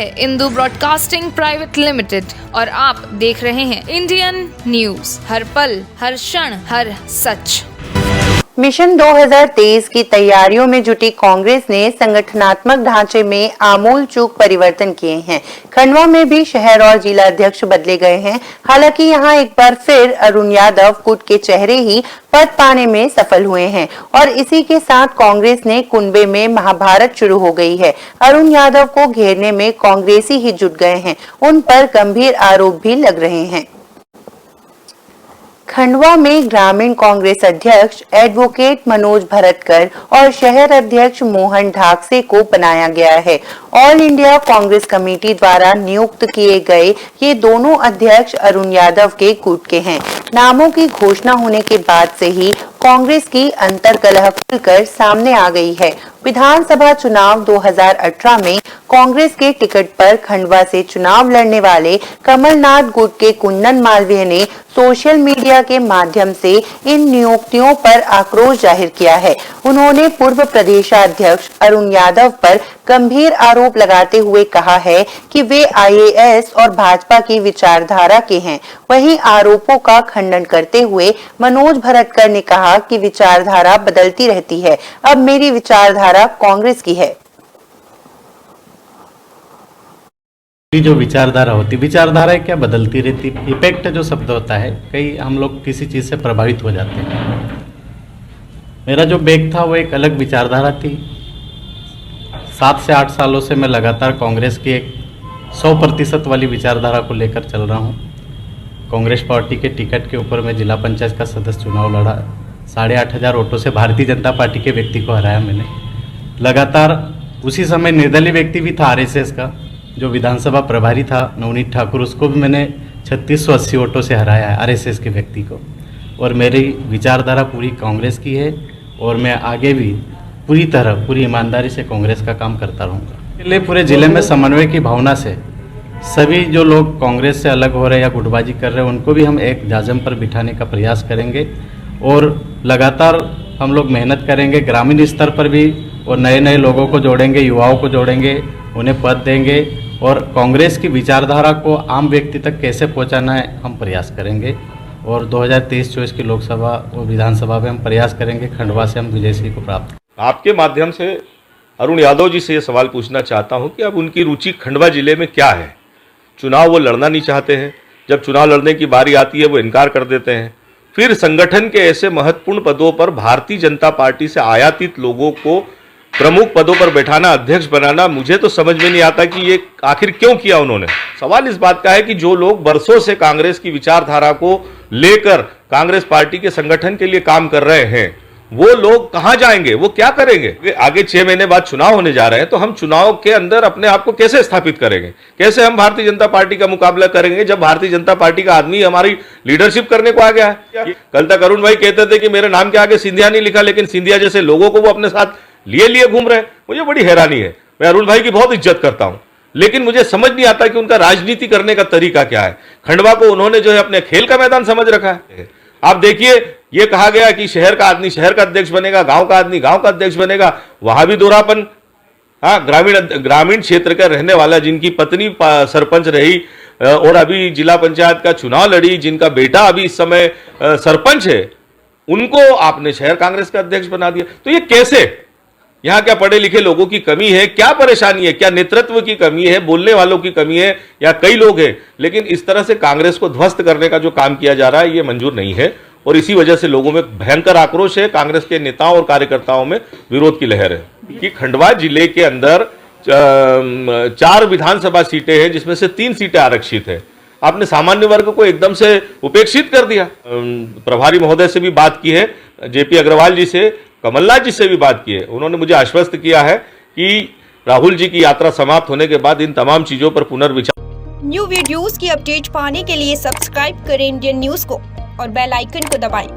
है Indu broadcasting private limited और आप देख रहे हैं इंडियन न्यूज, हर पल, हर क्षण, हर सच। मिशन 2023 की तैयारियों में जुटी कांग्रेस ने संगठनात्मक ढांचे में आमूल चूक परिवर्तन किए हैं। खंडवा में भी शहर और जिला अध्यक्ष बदले गए हैं। हालांकि यहां एक बार फिर अरुण यादव गुट के चेहरे ही पद पाने में सफल हुए हैं और इसी के साथ कांग्रेस ने कुनबे में महाभारत शुरू हो गई है। अरुण यादव को घेरने में कांग्रेसी ही जुट गए हैं। उन पर गंभीर आरोप भी लग रहे हैं। खंडवा में ग्रामीण कांग्रेस अध्यक्ष एडवोकेट मनोज भरतकर और शहर अध्यक्ष मोहन ढाकसे को बनाया गया है। ऑल इंडिया कांग्रेस कमेटी द्वारा नियुक्त किए गए ये दोनों अध्यक्ष अरुण यादव के गुट के हैं। नामों की घोषणा होने के बाद से ही कांग्रेस की अंतर्कलह खुलकर सामने आ गई है। विधानसभा चुनाव 2018 में कांग्रेस के टिकट पर खंडवा से चुनाव लड़ने वाले कमलनाथ गुट के कुंदन मालवीय ने सोशल मीडिया के माध्यम से इन नियुक्तियों पर आक्रोश जाहिर किया है। उन्होंने पूर्व प्रदेशाध्यक्ष अरुण यादव पर गंभीर आरोप लगाते हुए कहा है कि वे आईएएस और भाजपा की विचारधारा के हैं। वहीं आरोपों का खंडन करते हुए मनोज भरतकर ने कहा कि विचारधारा बदलती रहती है, अब मेरी विचारधारा कांग्रेस की है। जो विचारधारा होती, विचारधारा क्या बदलती रहती, इफेक्ट जो शब्द होता है, कई हम लोग किसी चीज़ से प्रभावित हो जाते हैं। मेरा जो बैग था वो एक अलग विचारधारा थी। 7 से 8 सालों से मैं लगातार कांग्रेस की एक 100% वाली विचारधारा को लेकर चल रहा हूँ। कांग्रेस पार्टी के टिकट के ऊपर मैं जिला पंचायत का सदस्य चुनाव लड़ा। 8,500 वोटों से भारतीय जनता पार्टी के व्यक्ति को हराया मैंने। लगातार उसी समय निर्दलीय व्यक्ति भी था आरएसएस का, जो विधानसभा प्रभारी था नवनीत ठाकुर, उसको भी मैंने 3680 वोटों से हराया है, आरएसएस के व्यक्ति को। और मेरी विचारधारा पूरी कांग्रेस की है और मैं आगे भी पूरी तरह, पूरी ईमानदारी से कांग्रेस का काम करता रहूँगा। इसलिए पूरे ज़िले में समन्वय की भावना से सभी जो लोग कांग्रेस से अलग हो रहे हैं या गुटबाजी कर रहे हैं, उनको भी हम एक जाजम पर बिठाने का प्रयास करेंगे और लगातार हम लोग मेहनत करेंगे ग्रामीण स्तर पर भी, और नए नए लोगों को जोड़ेंगे, युवाओं को जोड़ेंगे, उन्हें पद देंगे और कांग्रेस की विचारधारा को आम व्यक्ति तक कैसे पहुंचाना है हम प्रयास करेंगे। और 2023-24 की लोकसभा और विधानसभा में हम प्रयास करेंगे खंडवा से हम विजयश्री को प्राप्त। आपके माध्यम से अरुण यादव जी से ये सवाल पूछना चाहता हूं कि अब उनकी रुचि खंडवा जिले में क्या है। चुनाव वो लड़ना नहीं चाहते हैं, जब चुनाव लड़ने की बारी आती है वो इनकार कर देते हैं। फिर संगठन के ऐसे महत्वपूर्ण पदों पर भारतीय जनता पार्टी से आयातित लोगों को प्रमुख पदों पर बैठाना, अध्यक्ष बनाना, मुझे तो समझ में नहीं आता कि ये आखिर क्यों किया उन्होंने। सवाल इस बात का है कि जो लोग बरसों से कांग्रेस की विचारधारा को लेकर कांग्रेस पार्टी के संगठन के लिए काम कर रहे हैं, वो लोग कहां जाएंगे, वो क्या करेंगे। आगे 6 महीने बाद चुनाव होने जा रहे हैं, तो हम चुनाव के अंदर अपने आप को कैसे स्थापित करेंगे, कैसे हम भारतीय जनता पार्टी का मुकाबला करेंगे जब भारतीय जनता पार्टी का आदमी हमारी लीडरशिप करने को आ गया है। कल तक अरुण भाई कहते थे कि मेरे नाम के आगे सिंधिया नहीं लिखा, लेकिन सिंधिया जैसे लोगों को वो अपने साथ लिए घूम रहे हैं। मुझे बड़ी हैरानी है। मैं अरुण भाई की बहुत इज्जत करता हूं, लेकिन मुझे समझ नहीं आता कि उनका राजनीति करने का तरीका क्या है। खंडवा को उन्होंने जो है अपने खेल का मैदान समझ रखा है। आप देखिए, ये कहा गया कि शहर का आदमी शहर का अध्यक्ष बनेगा, गांव का आदमी गांव का अध्यक्ष बनेगा, वहां भी दोहरापन। हाँ, ग्रामीण क्षेत्र का रहने वाला, जिनकी पत्नी सरपंच रही और अभी जिला पंचायत का चुनाव लड़ी, जिनका बेटा अभी इस समय सरपंच है, उनको आपने शहर कांग्रेस का अध्यक्ष बना दिया। तो ये कैसे? यहाँ क्या पढ़े लिखे लोगों की कमी है, क्या परेशानी है, क्या नेतृत्व की कमी है, बोलने वालों की कमी है, या कई लोग हैं? लेकिन इस तरह से कांग्रेस को ध्वस्त करने का जो काम किया जा रहा है, ये मंजूर नहीं है और इसी वजह से लोगों में भयंकर आक्रोश है। कांग्रेस के नेताओं और कार्यकर्ताओं में विरोध की लहर है कि खंडवा जिले के अंदर 4 विधानसभा सीटें हैं, जिसमें से 3 सीटें आरक्षित है। आपने सामान्य वर्ग को एकदम से उपेक्षित कर दिया। प्रभारी महोदय से भी बात की है, जेपी अग्रवाल जी से, कमलनाथ जी से भी बात की है। उन्होंने मुझे आश्वस्त किया है कि राहुल जी की यात्रा समाप्त होने के बाद इन तमाम चीजों पर पुनर्विचार। न्यू वीडियोस की अपडेट पाने के लिए सब्सक्राइब करें इंडियन न्यूज को और बेल आइकन को दबाएं।